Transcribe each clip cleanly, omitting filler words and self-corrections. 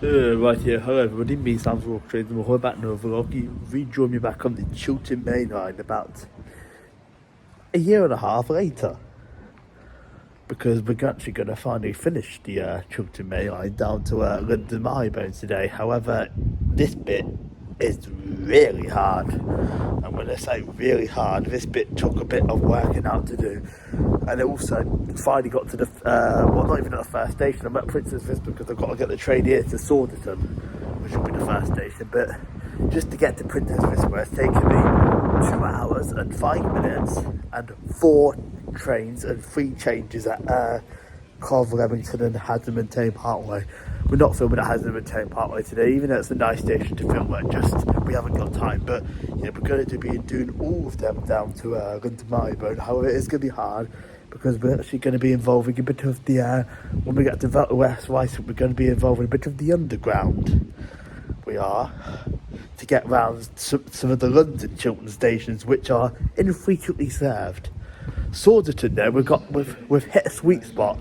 Right here, hello everybody, me Sam from Rock Trades and we're back in another vlog. You rejoin me back on the Chiltern Mainline about a year and a half later. Because we're actually going to finally finish the Chiltern Mainline down to London Marylebone today. However, this bit is really hard. And when I say really hard, this bit took a bit of working out to do. And it also finally got to the, well, not even at the first station. I'm at Princess Vista because I've got to get the train here to Saunderton, which will be the first station. But just to get to Princess Vista, it's taken me 2 hours and 5 minutes and 4 trains and 3 changes at Carver, Leamington and Haslam and Tame Parkway. We're not filming at Haslam and Tame Parkway today, even though it's a nice station to film at, just we haven't got time. But yeah, we're going to be doing all of them down to London Marylebone. However, it is going to be hard because we're actually going to be involving a bit of the, when we get to West Wycombe, we're going to be involving a bit of the underground. We are, to get round some of the London Chiltern stations which are infrequently served. Saunderton though, we've hit a sweet spot.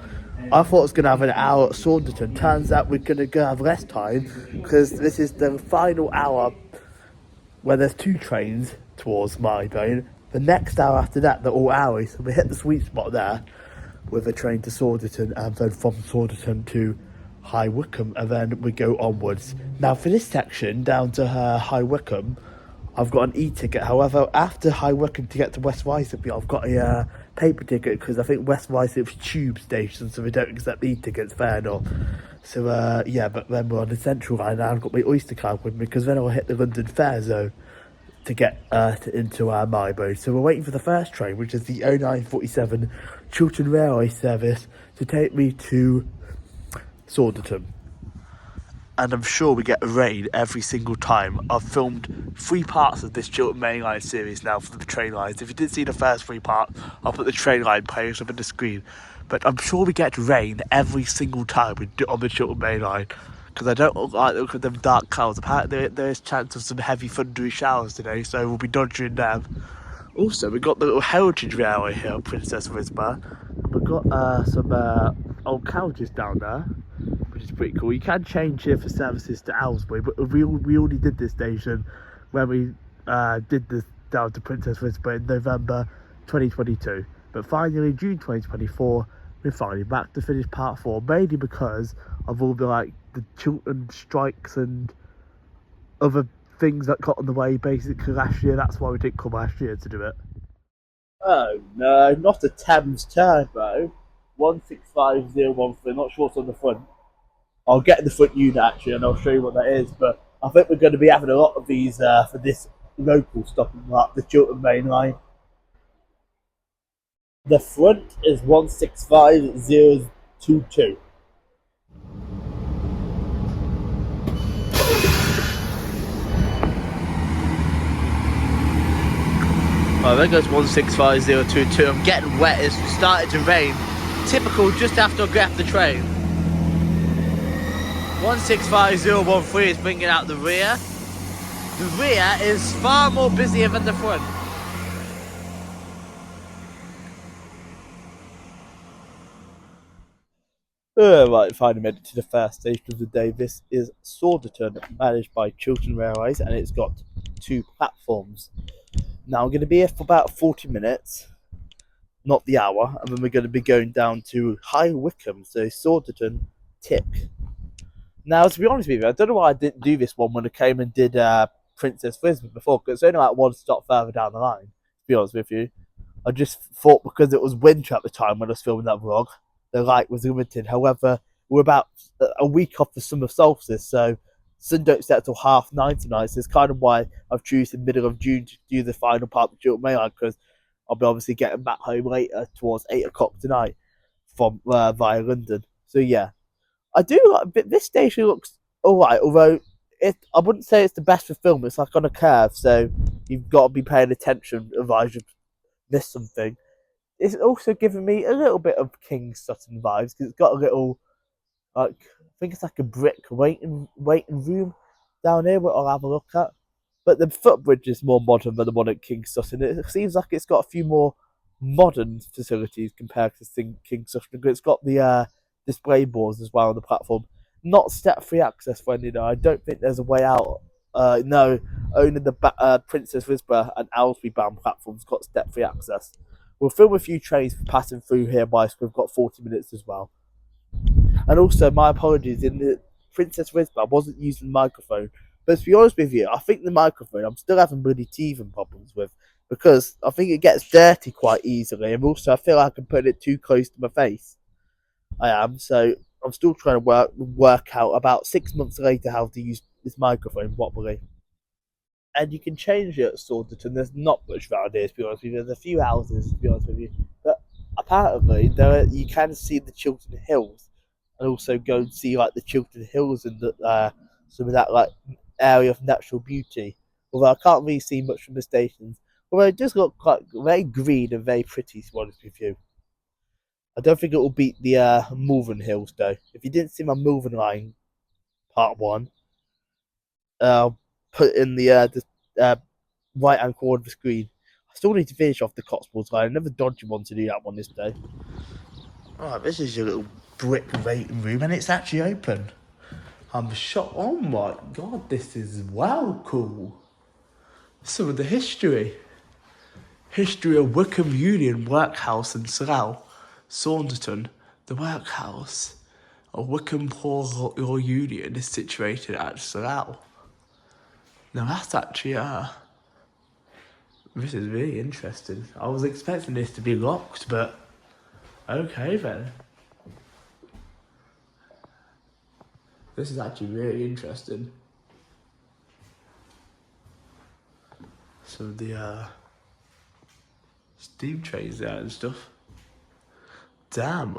I thought I was going to have an hour at Saunderton. Turns out we're going to have less time because this is the final hour where there's 2 trains towards Marylebone. The next hour after that, they're all hours. So we hit the sweet spot there with a train to Saunderton and then from Saunderton to High Wycombe, and then we go onwards. Now for this section down to High Wycombe, I've got an e-ticket. However, after High Wycombe to get to West Ruislip, I've got a paper ticket because I think West Ruislip's tube station, so we don't accept e-tickets, fair enough. So yeah, but then we're on the Central Line and I've got my Oyster card with me because then I'll hit the London Fair zone to get into Marylebone. So we're waiting for the first train, which is the 0947 Chiltern Railway service to take me to Saunderton. And I'm sure we get rain every single time. I've filmed 3 parts of this Chiltern Mainline series now for the train lines. If you didn't see the first 3 parts, I'll put the train line page up on the screen. But I'm sure we get rain every single time we do it on the Chiltern Mainline. Because I don't like the look of them dark clouds. Apparently there is chance of some heavy thundery showers today, so we'll be dodging them. Also, we've got the little heritage railway here at Princess Risborough. We've got some old carriages down there, which is pretty cool. You can change here for services to Aylesbury, but we already did this station when we did this down to Princess Risborough in November 2022. But finally, June 2024, we're finally back to finish part 4, mainly because of all the Chiltern strikes and other things that got on the way basically last year. That's why we didn't come last year to do it. Oh no, not a Thames Turbo. 165013, not sure what's on the front. I'll get the front unit actually and I'll show you what that is, but I think we're going to be having a lot of these for this local stopping like the Chiltern Mainline. The front is 165022. Oh, there goes 165022. I'm getting wet. It's started to rain. Typical just after I get off the train. 165013 is bringing out the rear. The rear is far more busier than the front. Right, finally made it to the first station of the day. This is Saunderton, managed by Chiltern Railways, and it's got 2 platforms. Now I'm going to be here for about 40 minutes, not the hour, and then we're going to be going down to High Wycombe, so Saunderton, Tick. Now, to be honest with you, I don't know why I didn't do this one when I came and did Princess Risborough before, because it's only like 1 stop further down the line, to be honest with you. I just thought because it was winter at the time when I was filming that vlog, the light was limited. However, we're about a week off the summer solstice, so sun don't set till 9:30 tonight, so it's kind of why I've chosen the middle of June to do the final part of the Chiltern Mainline, because I'll be obviously getting back home later towards 8 o'clock tonight from via London. So yeah, I do like this station. Looks alright, although I wouldn't say it's the best for film. It's like on a curve, so you've got to be paying attention, otherwise you've missed something. It's also giving me a little bit of King Sutton vibes because it's got a little, I think it's like a brick waiting room down here, what I'll have a look at. But the footbridge is more modern than the one at King Sutton. It seems like it's got a few more modern facilities compared to King Sutton. It's got the display boards as well on the platform. not step-free access friendly though. I don't think there's a way out. No, only the Princess Risborough and Aylesbury bound platforms got step-free access. We'll film a few trains passing through here by, so we've got 40 minutes as well. And also, my apologies, in the Princess Risborough, I wasn't using the microphone. But to be honest with you, I think the microphone I'm still having bloody teething problems with because I think it gets dirty quite easily, and also I feel like I'm putting it too close to my face. I am, so I'm still trying to work out about 6 months later how to use this microphone properly. And you can change it at Saunderton. There's not much around here, to be honest with you. There's a few houses, to be honest with you. But apparently, you can see the Chiltern Hills and also go and see like the Chiltern Hills and some of that like area of natural beauty. Although I can't really see much from the stations. Although it does look quite very green and very pretty, to be honest with you. I don't think it will beat the Malvern Hills though. If you didn't see my Malvern line part one, put in the right hand corner of the screen. I still need to finish off the Cotswolds line. I never dodged one to do that one this day. Alright, this is your little brick waiting room and it's actually open. I'm shocked. Oh my god, this is wow cool. Some of the history. History of Wycombe Union Workhouse in Slough. Saunderton, the workhouse of Wycombe Poor Union is situated at Slough. Now that's actually this is really interesting. I was expecting this to be locked, but okay then. This is actually really interesting. Some of the steam trains there and stuff. Damn.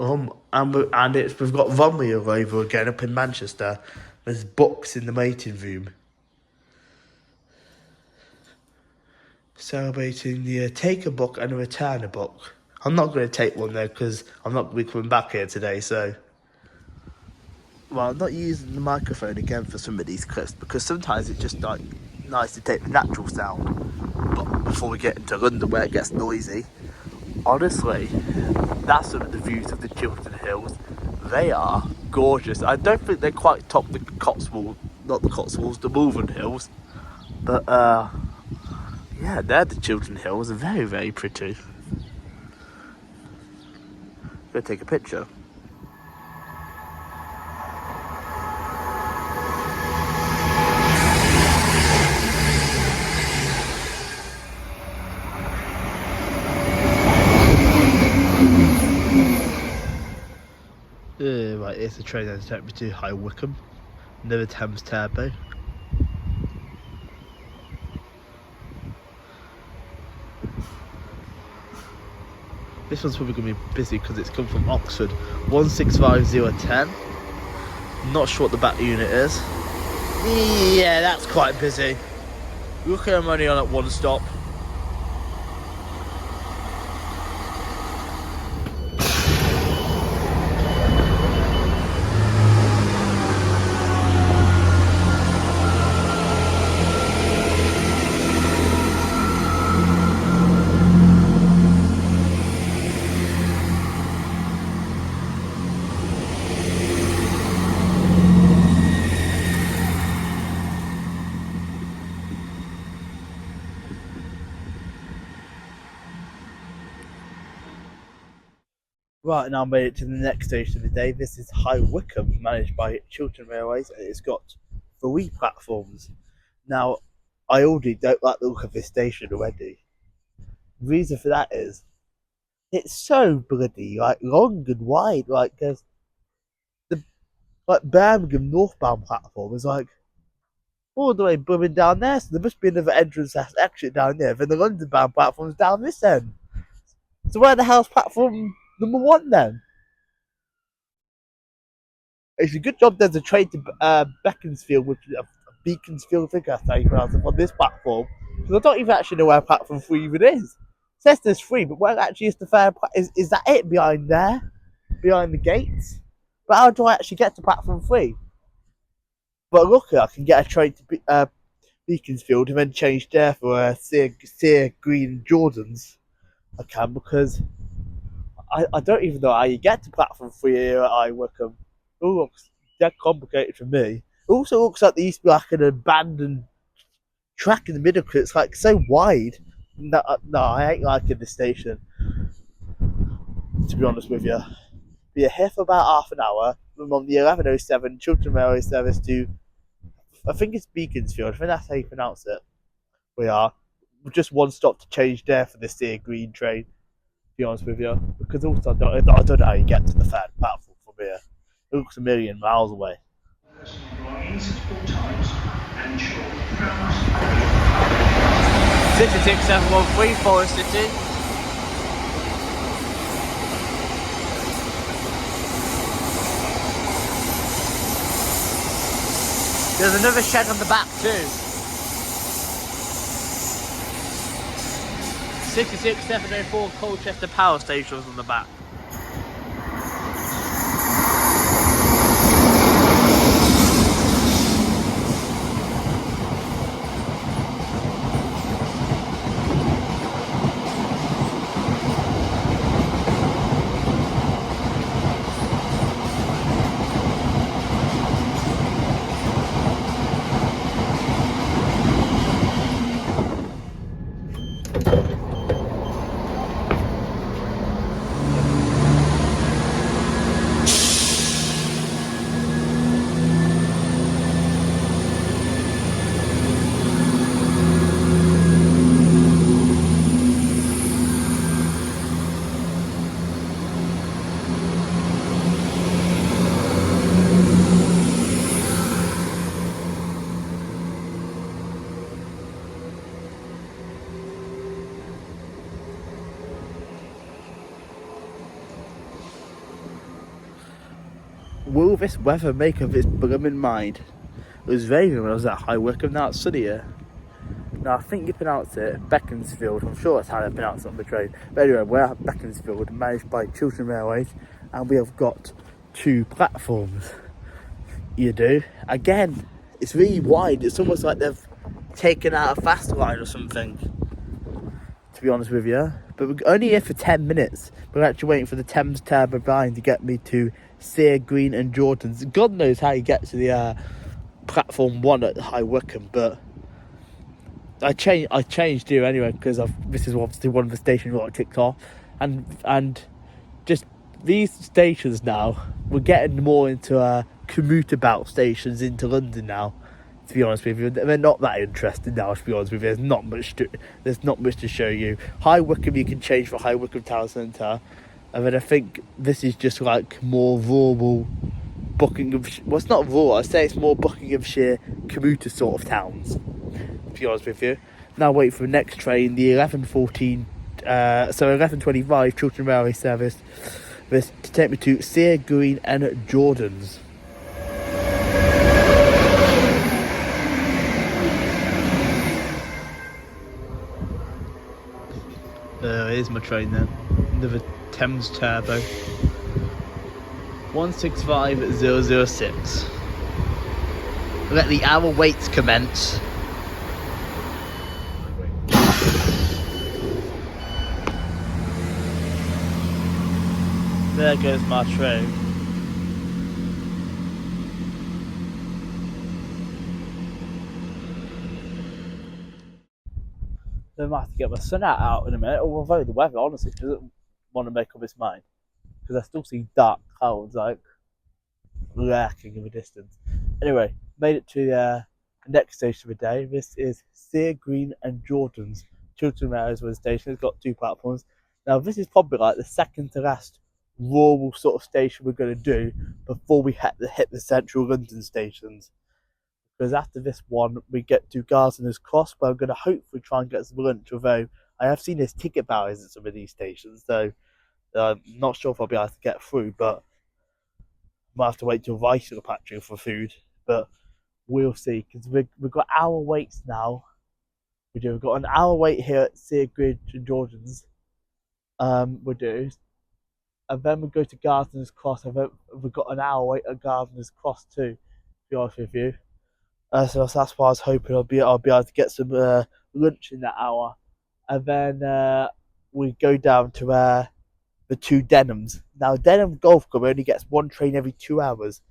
And we've got Wembley over again up in Manchester. There's books in the waiting room. Celebrating the take a book and return a book. I'm not going to take one though because I'm not going to be coming back here today, so. Well, I'm not using the microphone again for some of these clips because sometimes it's just like nice to take the natural sound. But before we get into London where it gets noisy, honestly, that's some of the views of the Chiltern Hills. They are gorgeous. I don't think they quite top the Cotswolds, not the Cotswolds, the Malvern Hills. But yeah, they're the Chiltern Hills. They're very, very pretty. Go take a picture. Right, here's the train that's taking me to High Wycombe, near Thames Turbo. This one's probably going to be busy because it's come from Oxford. 165010. Not sure what the back unit is. Yeah, that's quite busy. Look at I'm only on at one stop. Right, now I made it to the next station of the day. This is High Wycombe, managed by Chiltern Railways, and it's got 3 platforms. Now, I already don't like the look of this station already. The reason for that is, it's so bloody, like, long and wide. Like, there's the, like, Birmingham northbound platform is, like, all the way booming down there, so there must be another entrance exit down there. Then the London bound platform's down this end. So where the hell's platform number 1 then? It's a good job there's a train to Beaconsfield, which is Beaconsfield, I think that's how you pronounce it, on this platform. Because I don't even actually know where platform 3 even is. It says there's 3, but where actually is the fair is that it behind there? Behind the gates? But how do I actually get to platform 3? But luckily I can get a train to Beaconsfield and then change there for Sear Green Jordans. I can, because I don't even know how you get to platform 3 here at Wycombe. It looks dead complicated for me. It also looks like there used to be like an abandoned track in the middle because it's like so wide. No, I ain't liking this station, to be honest with you. We're here for about half an hour. I'm on the 11:07 Chiltern Railway service to, I think it's Beaconsfield. I think that's how you pronounce it. We are just one stop to change there for this here green train. To be honest with you, because also I don't know how you get to the third platform from here. It looks a million miles away. Belongings at all times and ensure prowess. 66713 Forest City. There's another shed on the back too. 66704 Colchester Power Station was on the back. Will this weather make up its blooming mind? It was raining when I was at High Wycombe, now it's sunny here. Now I think you pronounce it Beaconsfield, I'm sure that's how they pronounce it on the train. But anyway, we're at Beaconsfield, managed by Chiltern Railways, and we have got 2 platforms. You do. Again, it's really wide, it's almost like they've taken out a fast line or something, to be honest with you. But we're only here for 10 minutes. We're actually waiting for the Thames Turbo line to get me to Sear Green and Jordan's. God knows how you get to the platform 1 at High Wycombe, but I changed here anyway because this is obviously one of the stations I ticked off, and just these stations now, we're getting more into commuter belt stations into London now. To be honest with you, they're not that interesting now. To be honest with you, there's not much to show you. High Wycombe, you can change for High Wycombe Town Centre, and then I think this is just like more rural Buckinghamshire. Well, it's not rural. I say it's more Buckinghamshire commuter sort of towns. To be honest with you, now wait for the next train, the 11:25 Chiltern Railway service, this to take me to Sear Green and Jordan's. Here's my train then. Another Thames Turbo. 165006. Let the hour waits commence. There goes my train. I might have to get my sun out in a minute, although the weather honestly doesn't want to make up its mind, because I still see dark clouds like lurking in the distance. Anyway, made it to the next station of the day. This is Sear Green and Jordan's. Chiltern Railway station. It's got 2 platforms. Now this is probably like the second to last rural sort of station we're going to do before we hit the central London stations. Because after this one, we get to Gerrards Cross, where I'm going to hopefully try and get some lunch, although I have seen there's ticket barriers at some of these stations, so I'm not sure if I'll be able to get through, but I might have to wait till Ruislip actually for food, but we'll see, because we've got hour waits now. We've got an hour wait here at Sear Green and Jordan's, we do, and then we go to Gerrards Cross, and then we've got an hour wait at Gerrards Cross too, to be honest with you. So that's why I was hoping I'll be able to get some lunch in that hour, and then we go down to the 2 Denhams. Now Denham Golf Club only gets 1 train every 2 hours,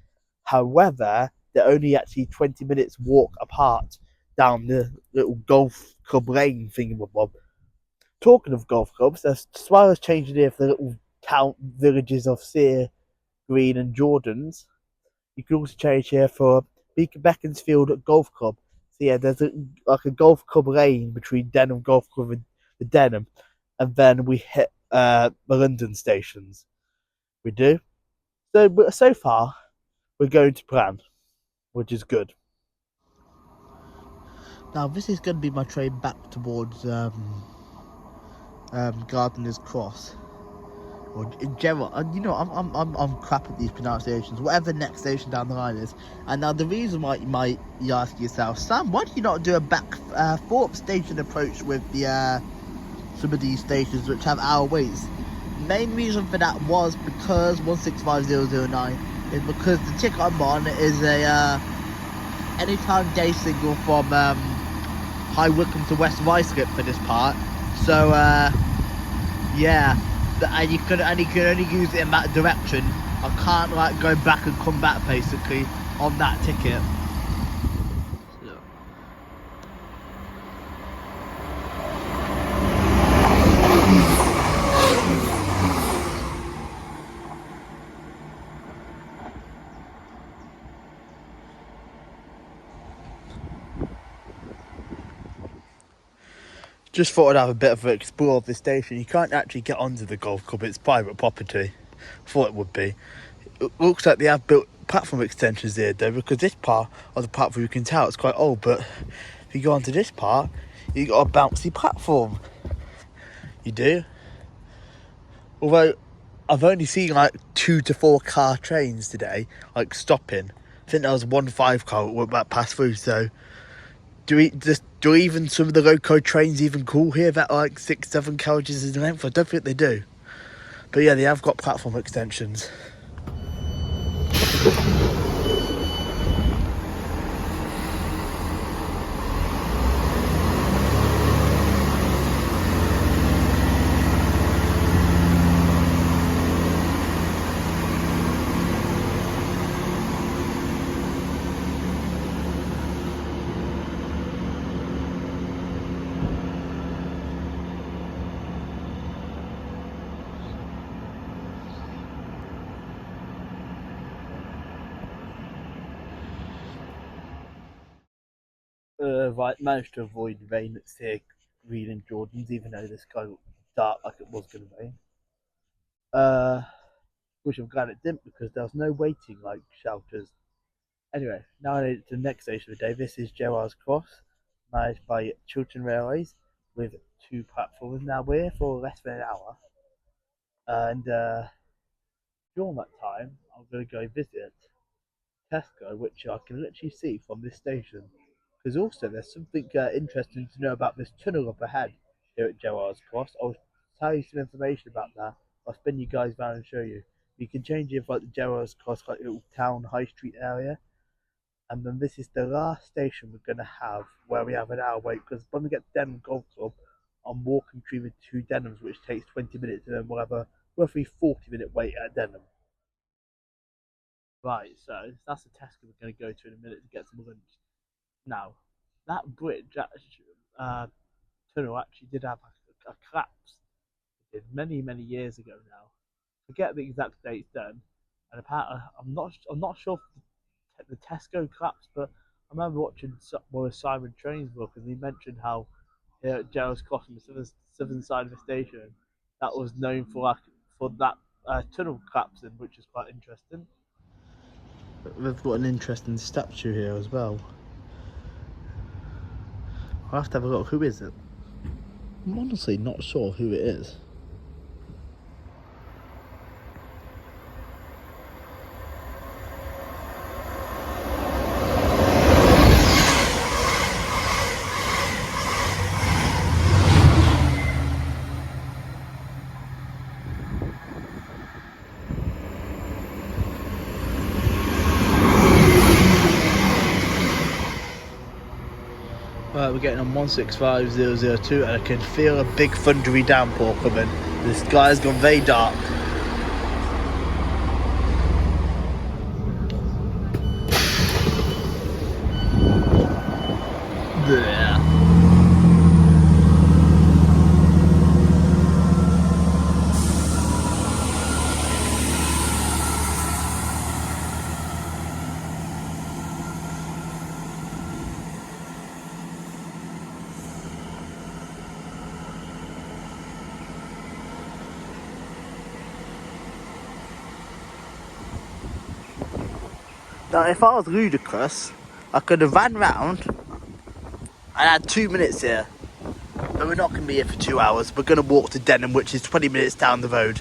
However, they're only actually 20 minutes walk apart down the little golf club lane thingamabob. Talking of golf clubs, as well as changing here for the little town villages of Sear, Green and Jordans, you can also change here for Beaconsfield Golf Club. So yeah, there's like a golf club lane between Denham Golf Club and the Denham, and then we hit the London stations. We do. So far, we're going to plan, which is good. Now this is going to be my train back towards Gardener's Cross. Or in general, you know, I'm crap at these pronunciations. Whatever the next station down the line is. And now the reason why you ask yourself, Sam, why do you not do a back forth station approach with the some of these stations which have hour waits? Main reason for that was because 165009 is because the ticket I'm on is a anytime day signal from High Wycombe to West Ruislip for this part. So yeah. And you can only use it in that direction. I can't like go back and come back basically on that ticket. Just thought I'd have a bit of an explore of this station. You can't actually get onto the golf club, it's private property. Thought it would be. It looks like they have built platform extensions here though, because this part of the platform you can tell it's quite old, but if you go onto this part, you got a bouncy platform. You do. Although I've only seen like 2 to 4 car trains today, like stopping. I think there was 1 5 car that went back past through, so do even some of the loco trains even call here that like 6-7 carriages in length? I don't think they do. But yeah, they have got platform extensions. Right, managed to avoid rain at Sear, Green and Jordans, even though the sky looked dark like it was going to rain. Which I'm glad it didn't, because there was no waiting like shelters. Anyway, now to the next station of the day. This is Gerrards Cross, managed by Chiltern Railways, with 2 platforms. Now we're here for less than an hour, and during that time, I'm going to go visit Tesco, which I can literally see from this station. Because also there's something interesting to know about this tunnel up ahead here at Gerrards Cross. I'll tell you some information about that. I'll spin you guys around and show you. You can change it for like the Gerrards Cross, like little town high street area. And then this is the last station we're going to have where we have an hour wait. Because when we get to Denham Golf Club, I'm walking between the 2 Denhams, which takes 20 minutes, and then we'll have a roughly 40-minute wait at Denham. Right, so that's the Tesco we're going to go to in a minute to get some lunch. Now, that bridge, tunnel actually did have a collapse. It did many years ago now. Forget the exact dates then. And apparently, I'm not sure if the Tesco collapsed, but I remember watching one of Simon Train's book, and he mentioned how here at Gerrards Cross on the southern side of the station, that was known for that tunnel collapsing, which is quite interesting. We've got an interesting statue here as well. I'll have to have a look. Who is it? I'm honestly not sure who it is. Right, we're getting on 165002 and I can feel a big thundery downpour coming. The sky's gone very dark. Now, if I was ludicrous, I could have ran round and had 2 minutes here. But we're not going to be here for 2 hours. We're going to walk to Denham, which is 20 minutes down the road.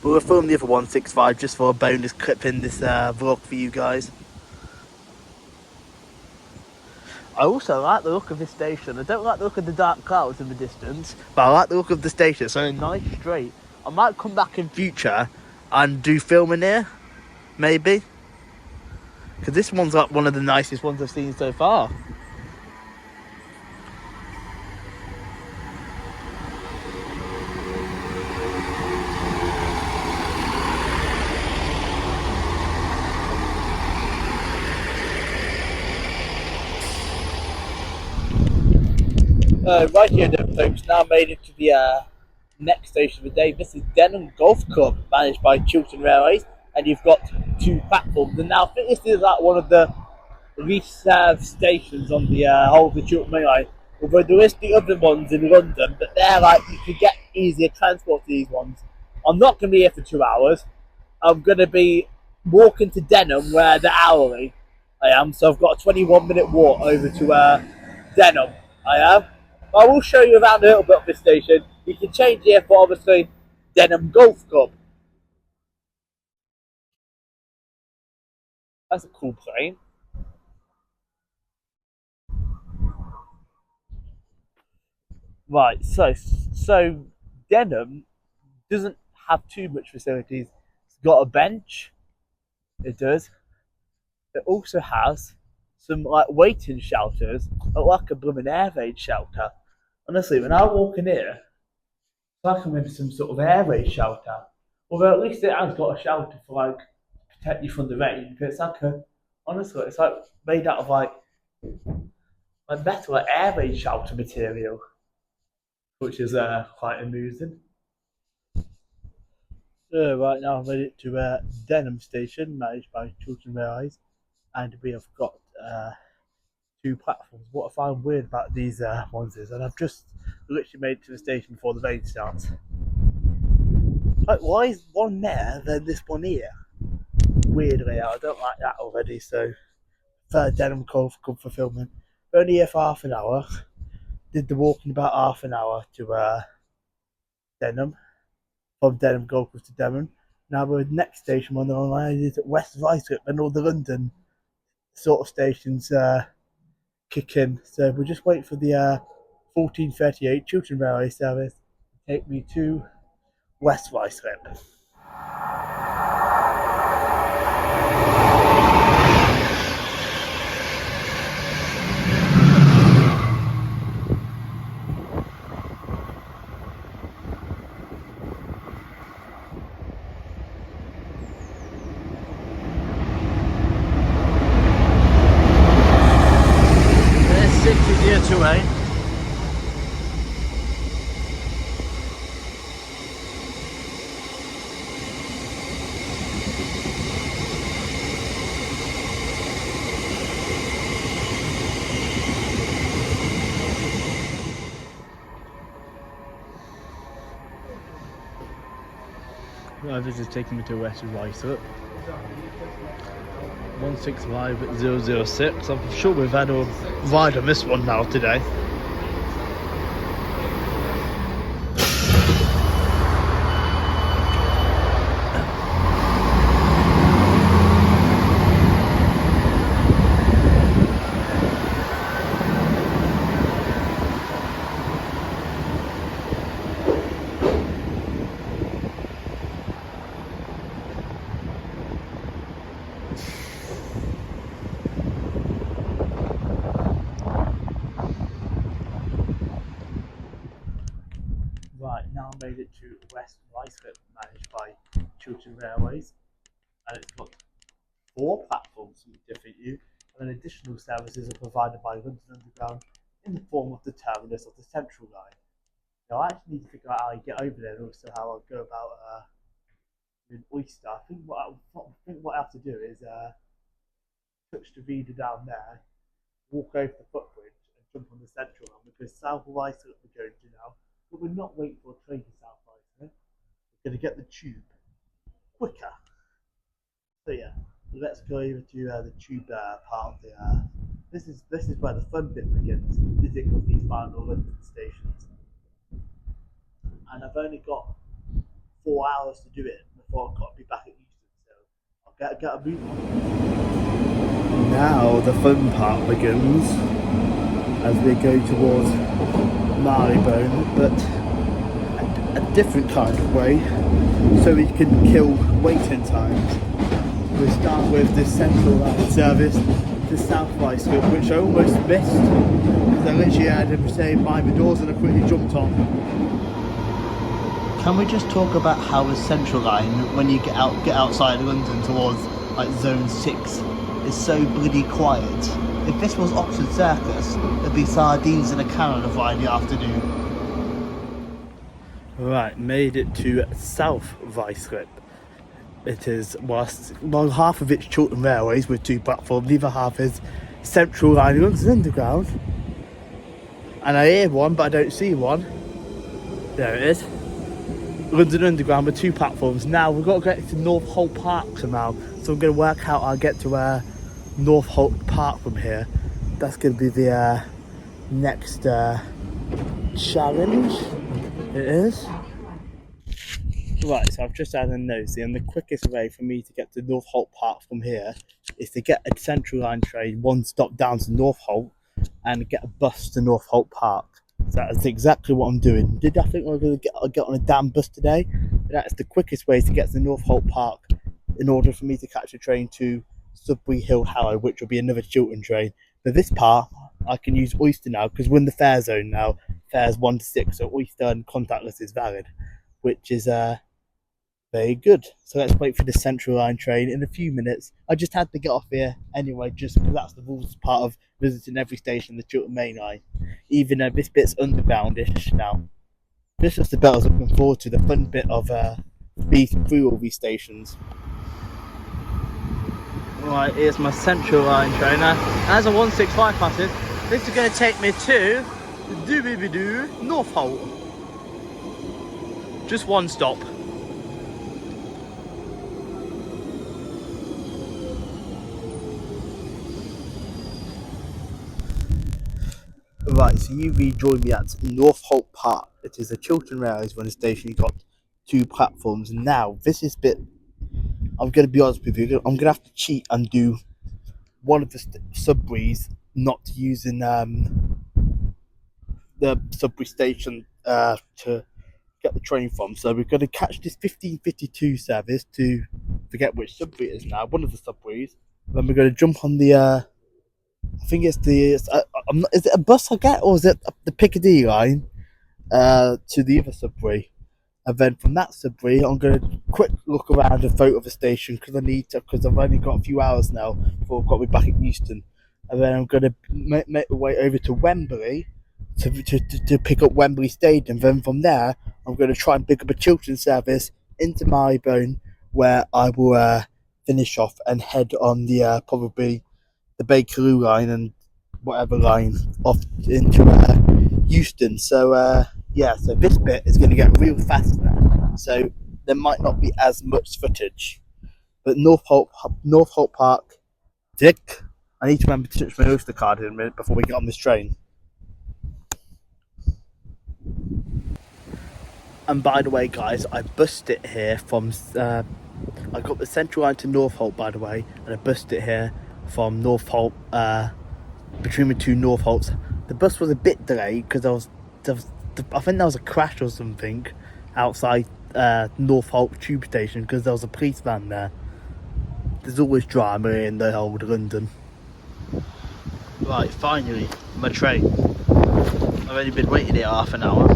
But we'll film the other 165 just for a bonus clip in this vlog for you guys. I also like the look of this station. I don't like the look of the dark clouds in the distance, but I like the look of the station. It's a nice straight. I might come back in future and do filming here, maybe. Because this one's like one of the nicest ones I've seen so far. Right here then, folks, now made it to the next station of the day. This is Denham Golf Club, managed by Chiltern Railways, and you've got 2 platforms. And now I think this is like one of the least served stations on the whole of the Chiltern Mainline. Although there is the other ones in London, but they're like, you could get easier transport to these ones. I'm not going to be here for 2 hours. I'm going to be walking to Denham where the hourly I am. So I've got a 21-minute walk over to Denham. I am. I will show you around a little bit of this station. You can change here for obviously Denham Golf Club. That's a cool train. Right, so Denham doesn't have too much facilities. It's got a bench. It does. It also has some like waiting shelters, like a blooming air raid shelter. Honestly, when I walk in here, it's like I'm in some sort of air raid shelter. Although at least it has got a shelter for like protect you from the rain. But it's like honestly, it's like made out of like metal, like air raid shelter material, which is quite amusing. Right now I've made it to Denham Station, managed by Chiltern Railways, and we have got 2 platforms. What I find weird about these ones is, and I've just literally made it to the station before the rain starts. Like, why is one there then this one here? Weird layout. I don't like that already. So, third Denham Golf Club for filming. Only here for half an hour. Did the walk in about half an hour to Denham. From Denham Golf Club to Denham. Now we're at the next station on the online is at West Ruislip and all the London sort of stations kick in. So we'll just wait for the 1438 Chiltern Railway service to take me to West Ruislip. Away. Well, this is taking me to West Ruislip. 165 006. I'm sure we've had a ride on this one now today. Right, now I made it to West Ruislip, managed by Chiltern Railways, and it's got 4 platforms to fit you, and then additional services are provided by London Underground in the form of the terminus of the Central Line. Now I actually need to figure out how I get over there and also how I'll go about doing Oyster. I think what I have to do is touch the reader down there, walk over the footbridge and jump on the Central Line, because South Ruislip we're going to now. But we're not waiting for a train to South Ruislip. We're going to get the tube quicker. So yeah, let's go over to the tube part of the. This is where the fun bit begins. Visiting of these final London stations, and I've only got 4 hours to do it before I've got to be back at Euston. So I'll get a move on. Now the fun part begins as we go towards Marylebone, but a different kind of way, so we can kill waiting times. We start with the central line service to South Wycombe, which I almost missed because I literally had him say by the doors and I quickly jumped on. Can we just talk about how the central line, when you get outside London towards like zone 6, is so bloody quiet? If this was Oxford Circus, there'd be sardines in a can on a Friday afternoon. Right, made it to South Ruislip. It is, well, half of it's Chiltern Railways with 2 platforms, the other half is Central Line London Underground. And I hear one, but I don't see one. There it is. London Underground with 2 platforms. Now we've got to get to Northolt Park somehow, so I'm going to work out how I get to Northolt Park from here. That's going to be the next challenge. It is. Right, so I've just had a nosy, and the quickest way for me to get to Northolt Park from here is to get a Central Line train 1 stop down to Northolt and get a bus to Northolt Park. So that's exactly what I'm doing. Did I think I was going to get on a damn bus today? But that's the quickest way to get to Northolt Park in order for me to catch a train to Sudbury Hill Harrow, which will be another Chiltern train. For this part, I can use Oyster now because we're in the fare zone now. Fares 1 to 6, so Oyster and contactless is valid, which is very good. So let's wait for the Central Line train in a few minutes. I just had to get off here anyway, just because that's the rules part of visiting every station, the Chiltern Mainline. Even though this bit's undergroundish now. This is the bit I was looking forward to, the fun bit of being through all these stations. Right, here's my Central Line train. Now, as a 165 passes, this is going to take me to Northolt. Just 1 stop. Right, so you rejoined me at Northolt Park. It is a Chiltern Railways running station. You've got 2 platforms. Now, this is bit, I'm going to be honest with you, I'm going to have to cheat and do one of the Sudburys, not using the Sudbury station to get the train from. So we're going to catch this 1552 service to forget which Sudbury it is now, one of the Sudburys. Then we're going to jump on the I think it's the is it a bus I get, or is it the Piccadilly line to the other Sudbury? And then from that Sudbury, I'm going to quick look around and vote of the station because I need to, because I've only got a few hours now before I've got to be back at Euston. And then I'm going to make my way over to Wembley to pick up Wembley Stadium. Then from there, I'm going to try and pick up a Chiltern service into Marylebone, where I will finish off and head on the probably the Bakerloo line and whatever line off into Euston. So yeah, so this bit is going to get real fast now. So there might not be as much footage. But Northolt Park, Dick. I need to remember to touch my Oyster card in a minute before we get on this train. And by the way, guys, I bussed it here from. I got the Central Line to Northolt, by the way, and I bussed it here from Northolt, between the 2 Northolts. The bus was a bit delayed because I think there was a crash or something outside Northolt tube station because there was a police van there. There's always drama in the old London. Right, finally, my train. I've only been waiting here half an hour.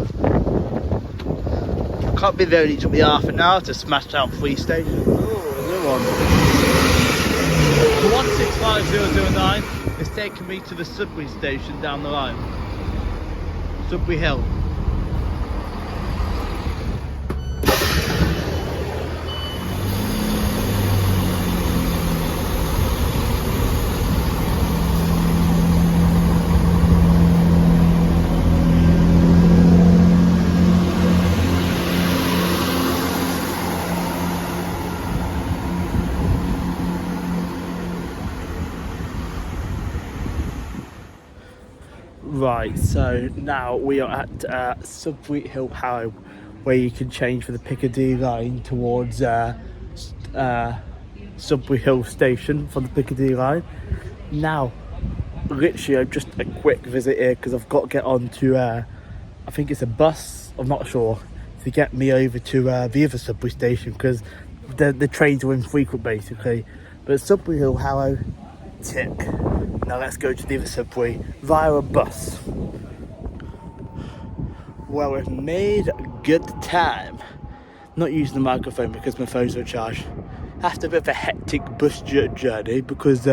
Can't be there, it took me half an hour to smash out 3 stations. Oh, another one. The 165009 is taking me to the Sudbury station down the line. Sudbury Hill. Right, so now we are at Sudbury Hill Harrow, where you can change for the Piccadilly line towards Sudbury Hill Station from the Piccadilly line. Now, literally, just a quick visit here because I've got to get on to, I think it's a bus, I'm not sure, to get me over to the other Sudbury station because the trains are infrequent basically. But Sudbury Hill Harrow, tick. Now let's go to the other Sudbury via a bus. Well, we've made good time. Not using the microphone because my phone's on charge. That's a bit of a hectic bus journey because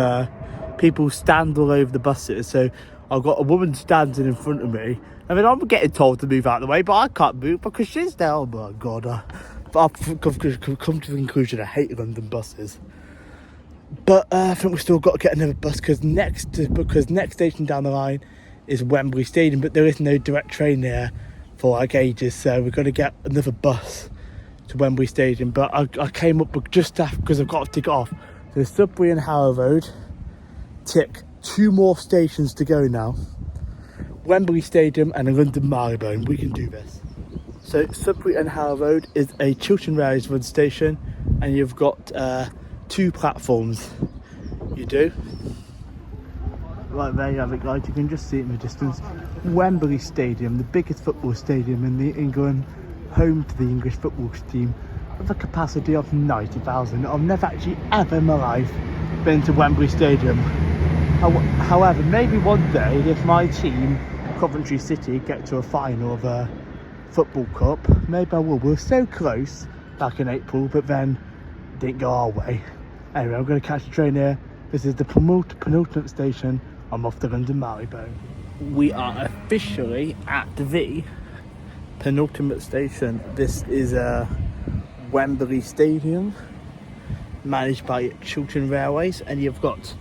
people stand all over the buses. So I've got a woman standing in front of me. I mean, I'm getting told to move out of the way, but I can't move because she's there. Oh my god. But I've come to the conclusion I hate London buses. But I think we've still got to get another bus because next station down the line is Wembley Stadium, but there is no direct train there for like ages, so we've got to get another bus to Wembley Stadium. But I came up just after because I've got to tick it off. So Sudbury and Harrow Road, tick. 2 more stations to go now. Wembley Stadium and London Marylebone. We can do this. So Sudbury and Harrow Road is a Chiltern Railways station, and you've got 2 platforms. You do. Right, there you have it, guys. You can just see it in the distance. Wembley Stadium, the biggest football stadium in England, home to the English football team, with a capacity of 90,000. I've never actually ever in my life been to Wembley Stadium. However, maybe one day, if my team, Coventry City, get to a final of a football cup, maybe I will. We were so close back in April, but then it didn't go our way. Anyway, I'm going to catch a train here. This is the penultimate station. I'm off to London Marylebone. We are officially at the penultimate station. This is Wembley Stadium, managed by Chiltern Railways, and you've got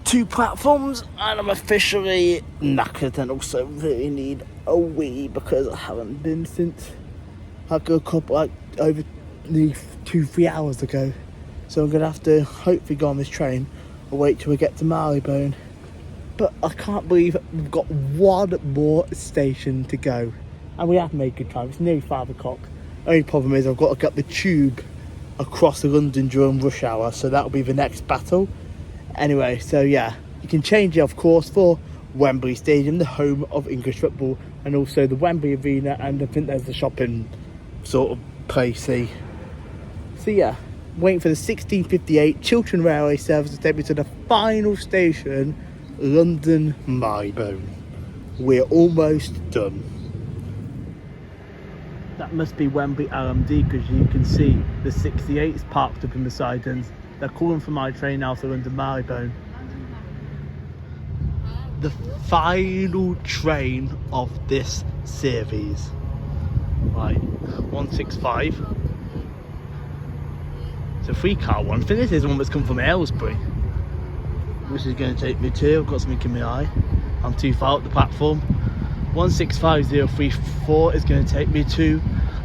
2 platforms, and I'm officially knackered and also really need a wee because I haven't been since I woke up like over 2-3 hours ago. So I'm going to have to hopefully go on this train or wait till we get to Marylebone. But I can't believe we've got 1 more station to go. And we have made good time. It's nearly 5 o'clock. Only problem is I've got to get the tube across London during rush hour. So that'll be the next battle. Anyway, so yeah. You can change it, of course, for Wembley Stadium, the home of English football. And also the Wembley Arena. And I think there's the shopping sort of placey. So yeah. Waiting for the 1658 Chiltern Railway service to take me to the final station, London Marylebone. We're almost done. That must be Wembley LMD because you can see the 68 is parked up in the sidings. They're calling for my train now to London Marylebone. The final train of this series. Right, 165. A 3-car one. I think this is one that's come from Aylesbury, which is going to take me to, I've got something in my eye, I'm too far up the platform. 165034 is going to take me to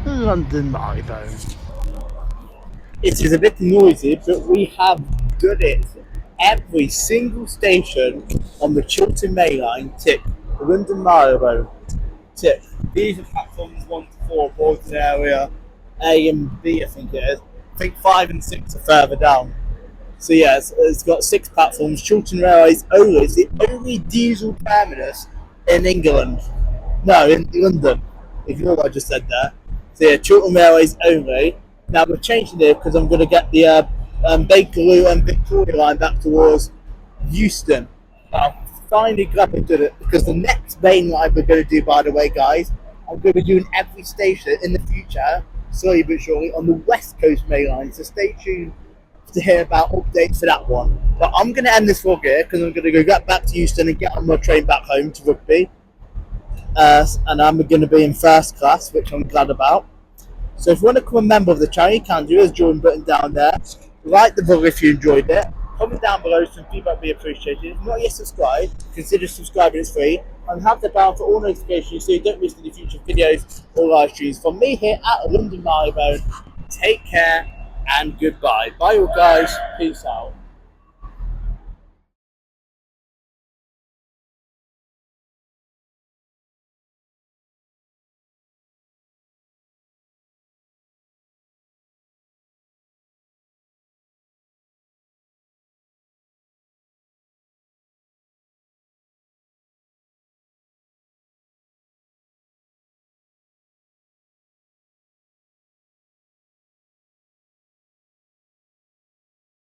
London Marylebone. It is a bit noisy, but we have done it. Every single station on the Chiltern Mainline, tick. London Marylebone, tick. These are platforms 1 to 4, Bolton area, A and B I think it is. I think 5 and 6 are further down. So yeah, it's got 6 platforms. Chiltern Railways only. It's the only diesel terminus in England. No, in London. If you know what I just said there. So yeah, Chiltern Railways only. Now we're changing it because I'm going to get the Bakerloo and Victoria line back towards Euston. I'm finally glad we did it because the next main line we're going to do, by the way, guys, I'm going to be doing every station in the future, slowly but surely, on the West Coast main line. So stay tuned to hear about updates for that one. But I'm going to end this vlog here because I'm going to go get back to Euston and get on my train back home to Rugby. And I'm going to be in first class, which I'm glad about. So if you want to become a member of the channel, you can do. There's a join button down there. Like the vlog if you enjoyed it. Comment down below, some feedback would be appreciated. If you're not yet subscribed, consider subscribing, it's free. And have the bell for all notifications so you don't miss any future videos or live streams. From me here at London Marylebone, take care and goodbye. Bye all guys, peace out.